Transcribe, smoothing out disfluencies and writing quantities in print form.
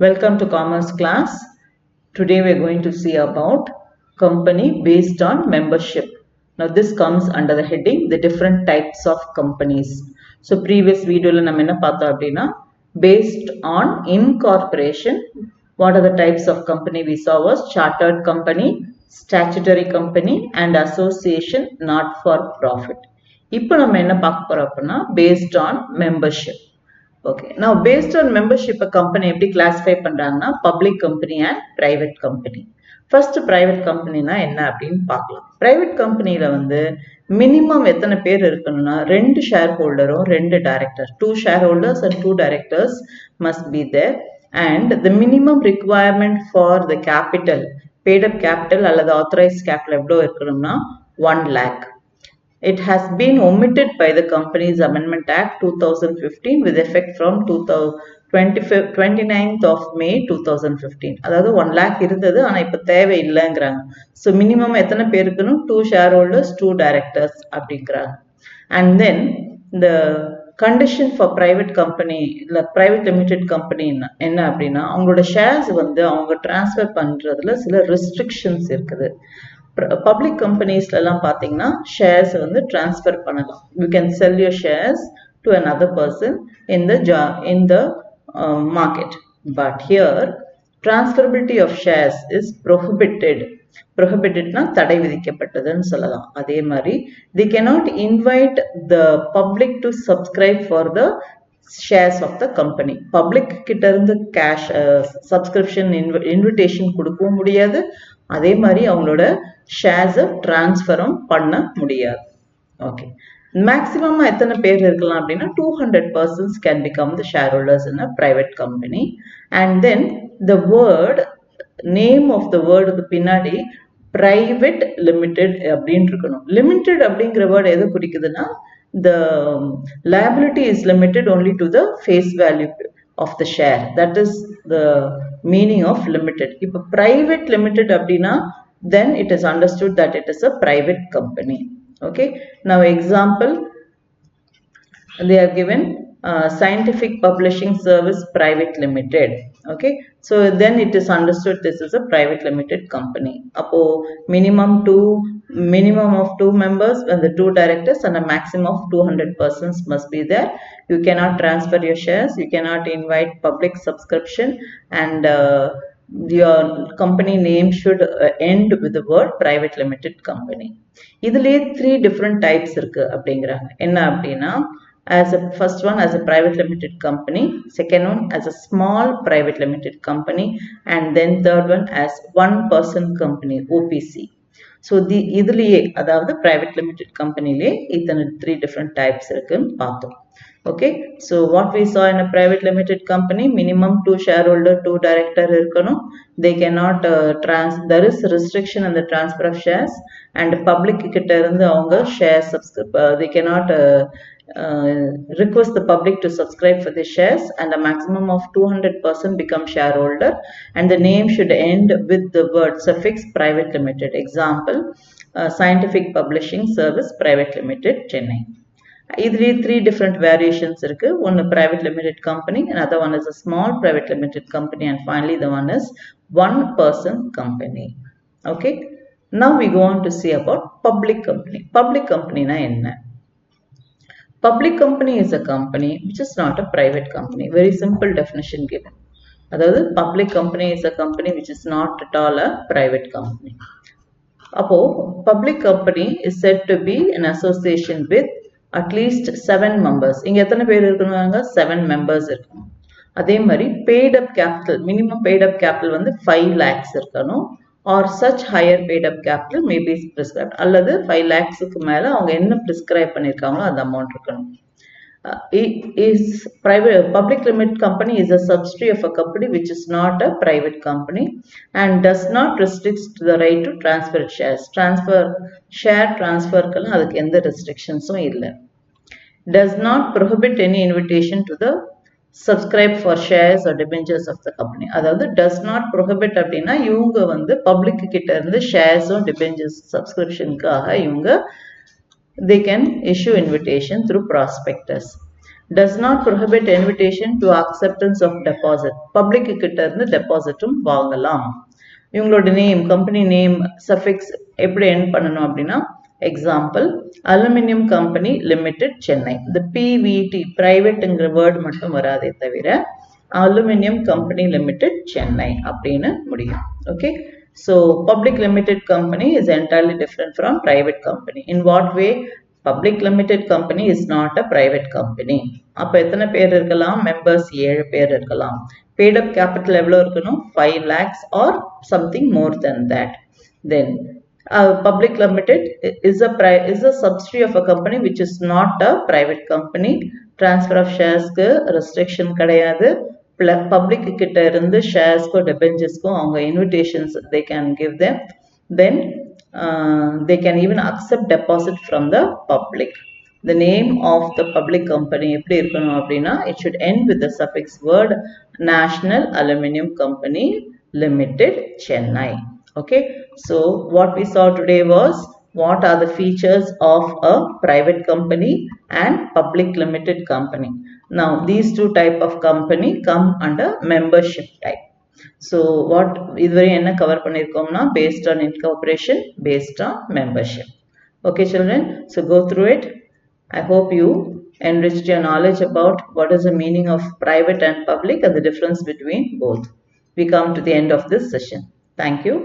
Welcome to Commerce class. Today we are going to see about company based on membership. Now this comes under the heading the different types of companies. So previous video la namm enna paatha appadina based on incorporation. What are the types of company we saw was chartered company, statutory company and association not for profit. இப்போ நம்ம என்ன பார்க்க போறோம் அப்படின்னா based on membership. Okay. Now, based on membership, a company எப்படி classify பண்றாங்கன்னா public company and private company. First, private company na என்ன அப்படின்னு பார்க்கலாம். Private companyல வந்து minimum எத்தனை பேர் இருக்கணும்னா 2 shareholderரும் 2 director. 2 shareholders and 2 directors must be there. And the minimum requirement for the capital, paid up capital அல்லது authorized capital எவ்வளோ இருக்கணும்னா 1 lakh. It has been omitted by the Companies Amendment Act 2015 with effect from 29th of May 2015. அதாவது 1 lakh இருந்தது ஆனா இப்ப தேவை இல்லைங்கிறாங்க. So minimum எத்தனை பேர் இருக்கணும்? 2 shareholders, 2 directors அப்படிங்கிறாங்க. And then the condition for private company இல்ல private limited company என்ன அப்படின்னா அவங்களோட shares வந்து அவங்க transfer பண்றதுல சில restrictions இருக்குது. Public companies எல்லாம் பாத்தீங்கன்னா shares வந்து transfer பண்ணலாம். You can sell your shares to another person in the market. But here transferability of shares is prohibited. Prohibitedனா தடை விதிக்கப்பட்டதுன்னு சொல்லலாம். அதே மாதிரி they cannot invite the public to subscribe for the shares of the company. Public கிட்ட இருந்து cash subscription invitation கொடுக்கவும் முடியாது. அதே மாதிரி அவங்களோட shares transferம் பண்ண முடியாது. Okay. Maximum எத்தனை பேர் இருக்கலாம் அப்படின்னா 200 persons can become the shareholders in a private company. And then the word, name of the word பின்னாடி private limited அப்படின்னு இருக்கணும். Limited அப்படிங்கிற word எது குறிக்குதுன்னா the liability is limited only to the face value of the share. That is the meaning of limited. If private limited abdina, then it is understood that it is a private company. Okay. Now example, they are given Scientific Publishing Service Private Limited. Okay. So then it is understood this is a private limited company. Apo minimum of 2 members and the 2 directors and a maximum of 200 persons must be there. You cannot transfer your shares. You cannot invite public subscription and your company name should end with the word private limited company. இதுலயே 3 different types இருக்கு அப்படிங்கறாங்க. என்ன அப்படின்னா as a first one as a private limited company, second one as a small private limited company and then third one as one person company OPC. So இதுலயே அதாவது private limited companyலயே இத்தனை 3 different types இருக்குன்னு பார்த்தோம். Okay, so what we saw in a private limited company, minimum 2 shareholder, 2 director இருக்கணும். They cannot there is restriction in the transfer of shares and public கிட்ட இருந்து அவங்க shares they cannot request the public to subscribe for the shares and a maximum of 200% become shareholder and the name should end with the word suffix private limited. Example, Scientific Publishing Service Private Limited, Chennai. Idhile 3 different variations irukku. One private limited company, another one is a small private limited company and finally the one is one person company. Okay. Now we go on to see about public company. Public company na enna? Public company is a company which is not a private company. Very simple definition given. அதாவது public company is a company which is not at all a private company. அப்போ public company is said to be an association with at least 7 members. இங்க எத்தனை பேர் இருக்கணும்ங்க? 7 members இருக்கணும். அதே மாதிரி paid up capital, minimum paid up capital வந்து 5 lakhs இருக்கணும். Or such higher paid up capital may be prescribed. அல்லது 5 lakhsக்கு மேல அவங்க என்ன prescribe பண்ணிருக்காங்களோ அந்த amount இருக்கணும். Public limited company is a subsidiary of a company which is not a private company and does not restrict the right to transfer shares. Share transfer கெல்லாம் அதுக்கு எந்த restrictionsம் இல்ல. Does not prohibit any invitation to the subscribe for shares or debentures of the company. அதாவது does not prohibit அப்படின்னா இவங்க வந்து public கிட்ட இருந்து shares or debentures subscriptionக்காக இவங்க they can issue invitation through prospectus. does not prohibit invitation to acceptance of deposit. Public கிட்ட இருந்து டெபாசிட்டும் வாங்கலாம். இவங்களோட நேம், கம்பெனி நேம் சஃபிக்ஸ் எப்படி எண்ட் பண்ணணும் அப்படின்னா, example aluminium company limited Chennai. இந்த பிவிடி பிரைவேட்ங்கிற வேர்டு மட்டும் வராதே தவிர அலுமினியம் கம்பெனி லிமிடெட் சென்னை அப்படின்னு முடியும். Okay, so public limited company is entirely different from private company. In what way? Public limited company is not a private company. அப்ப எத்தனை பேர் இருக்கலாம்? மெம்பர்ஸ் 7 பேர் இருக்கலாம். paid up capital எவ்வளவு இருக்கணும்? 5 lakhs or something more than that. Then public limited is a subsidiary of a company which is not a private company. Transfer of shares க்கு restriction கிடையாது. Public கிட்ட இருந்து ஷேர்ஸ்க்கோ டெபெஞ்சர்ஸ்க்கோ அவங்க invitations they can give them. Then they can even accept deposit from the public. The name of the public company எப்படி இருக்கணும் அப்படின்னா, it should end with the suffix word National Aluminium Company Limited Chennai. Okay, so what we saw today was what are the features of a private company and public limited company. Now these two type of company come under membership type. So what இதுவரை என்ன cover பண்ணிருக்கோம்னா, based on incorporation, based on membership. Okay children, so go through it. I hope you enriched your knowledge about what is the meaning of private and public and the difference between both. We come to the end of this session. Thank you.